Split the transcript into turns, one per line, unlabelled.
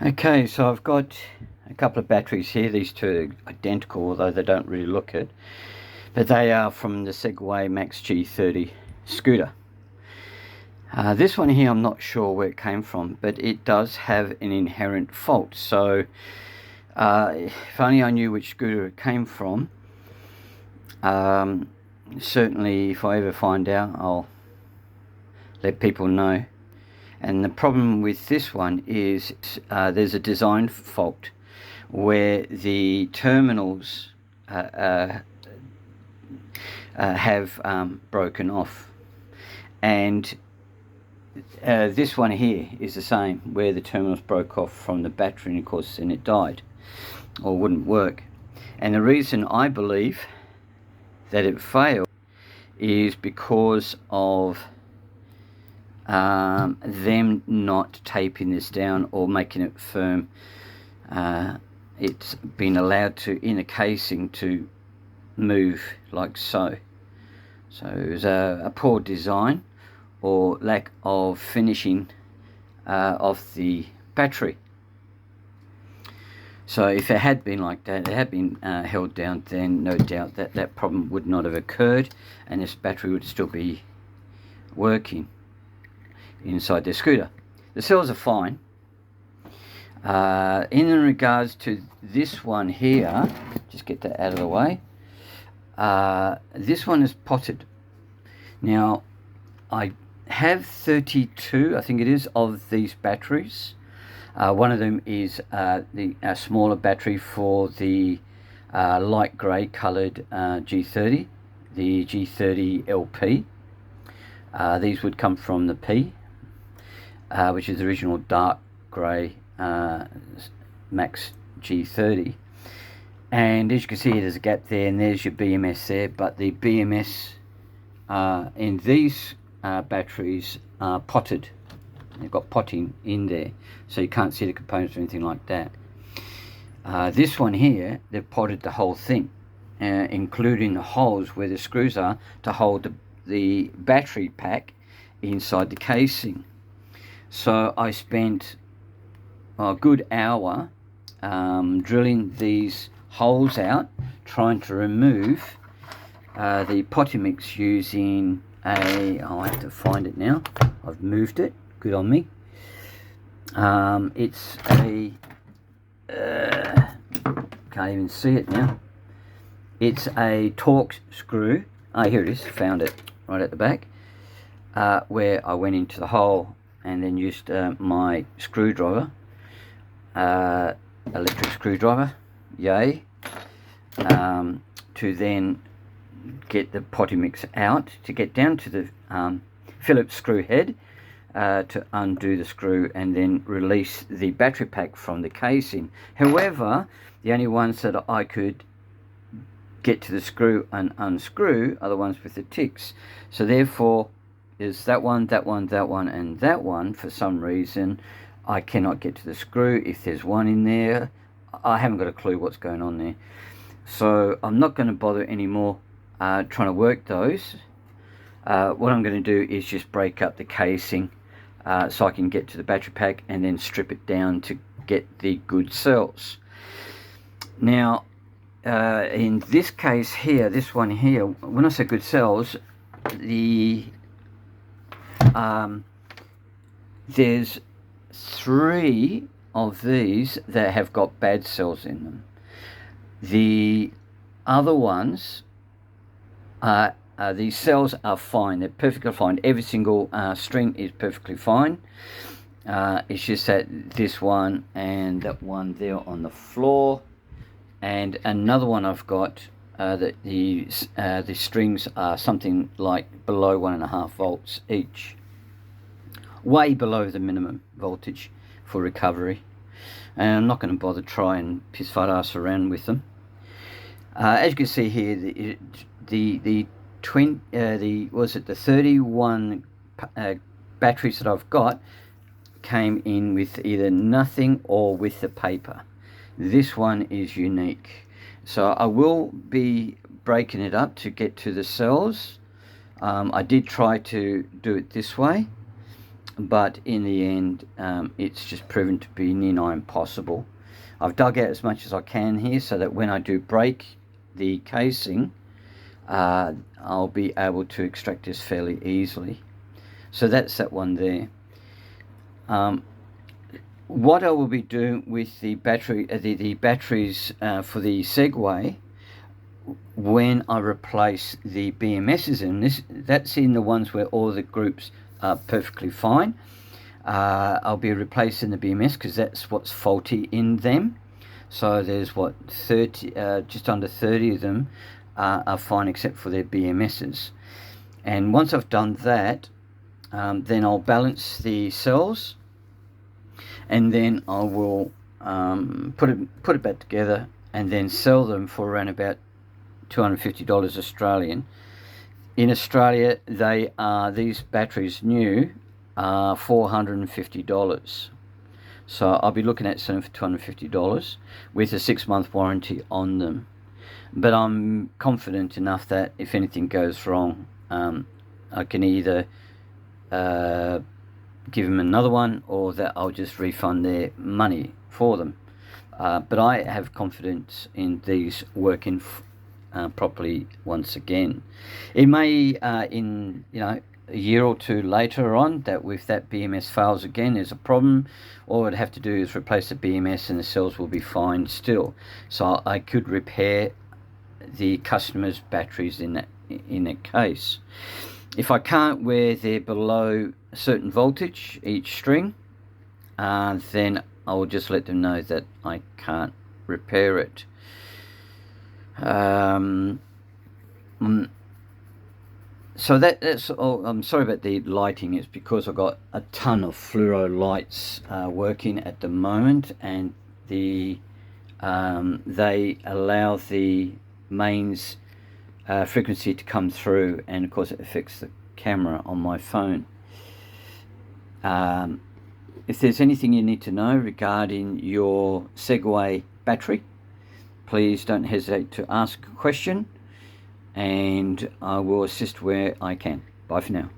Okay, so I've got a couple of batteries here. These two are identical, although they don't really look it. But they are from the Segway Max G30 scooter. This one here, I'm not sure where it came from, but it does have an inherent fault. So if only I knew which scooter it came from. Certainly, if I ever find out, I'll let people know. And the problem with this one is there's a design fault where the terminals have broken off, and this one here is the same, where the terminals broke off from the battery, and of course then it died or wouldn't work. And the reason I believe that it failed is because of them not taping this down or making it firm. It's been allowed to, in a casing, to move like so. So it was a poor design or lack of finishing of the battery. So if it had been like that, it had been held down, then no doubt that problem would not have occurred, and this battery would still be working inside the scooter. The cells are fine. In regards to this one here, just get that out of the way. This one is potted. Now, I have 32, I think it is, of these batteries. One of them is the smaller battery for the light grey coloured G30, the G30 LP. These would come from the P, which is the original dark grey Max G30. And as you can see, there's a gap there, and there's your BMS there, but the BMS in these batteries are potted. They've got potting in there, so you can't see the components or anything like that. This one here, they've potted the whole thing, including the holes where the screws are to hold the battery pack inside the casing. So I spent a good hour drilling these holes out, trying to remove the potty mix using I'll have to find it now. I've moved it. Good on me. It's a can't even see it now. It's a Torx screw. Here it is. Found it right at the back, where I went into the hole and then used my screwdriver, electric screwdriver, yay, to then get the potty mix out, to get down to the Phillips screw head, to undo the screw and then release the battery pack from the casing. However, the only ones that I could get to the screw and unscrew are the ones with the ticks. So therefore, there's that one, that one, that one, and that one. For some reason, I cannot get to the screw. If there's one in there, I haven't got a clue what's going on there. So I'm not going to bother anymore trying to work those. What I'm going to do is just break up the casing so I can get to the battery pack and then strip it down to get the good cells. Now, in this case here, this one here, when I say good cells, there's 3 of these that have got bad cells in them. The other ones, these cells are fine. They're perfectly fine. Every single string is perfectly fine. It's just that this one and that one there on the floor, and another one I've got that the strings are something like below 1.5 volts each, way below the minimum voltage for recovery. And I'm not going to bother try and piss fat ass around with them. As you can see here, the 31 batteries that I've got came in with either nothing or with the paper. This one is unique, so I will be breaking it up to get to the cells. I did try to do it this way, but in the end it's just proven to be near impossible. I've dug out as much as I can here so that when I do break the casing, I'll be able to extract this fairly easily. So that's that one there. What I will be doing with the battery, the batteries for the Segway, when I replace the BMSs in this, that's in the ones where all the groups are perfectly fine. I'll be replacing the BMS because that's what's faulty in them. So there's 30, just under 30 of them are fine except for their BMSs. And once I've done that, then I'll balance the cells, and then I will put it back together and then sell them for around about $250 Australian. In Australia, these batteries new are $450. So I'll be looking at selling for $250 with a 6-month warranty on them. But I'm confident enough that if anything goes wrong, I can either give them another one, or that I'll just refund their money for them. But I have confidence in these working properly once again. It may in a year or two later on, that if that BMS fails again, there's a problem. All I'd have to do is replace the BMS and the cells will be fine still. So I could repair the customer's batteries in that case. If I can't, where they're below a certain voltage each string, then I will just let them know that I can't repair it. So that's all. I'm sorry about the lighting. It's because I've got a ton of fluoro lights working at the moment, and they allow the mains frequency to come through, and of course it affects the camera on my phone. If there's anything you need to know regarding your Segway battery, please don't hesitate to ask a question, and I will assist where I can. Bye for now.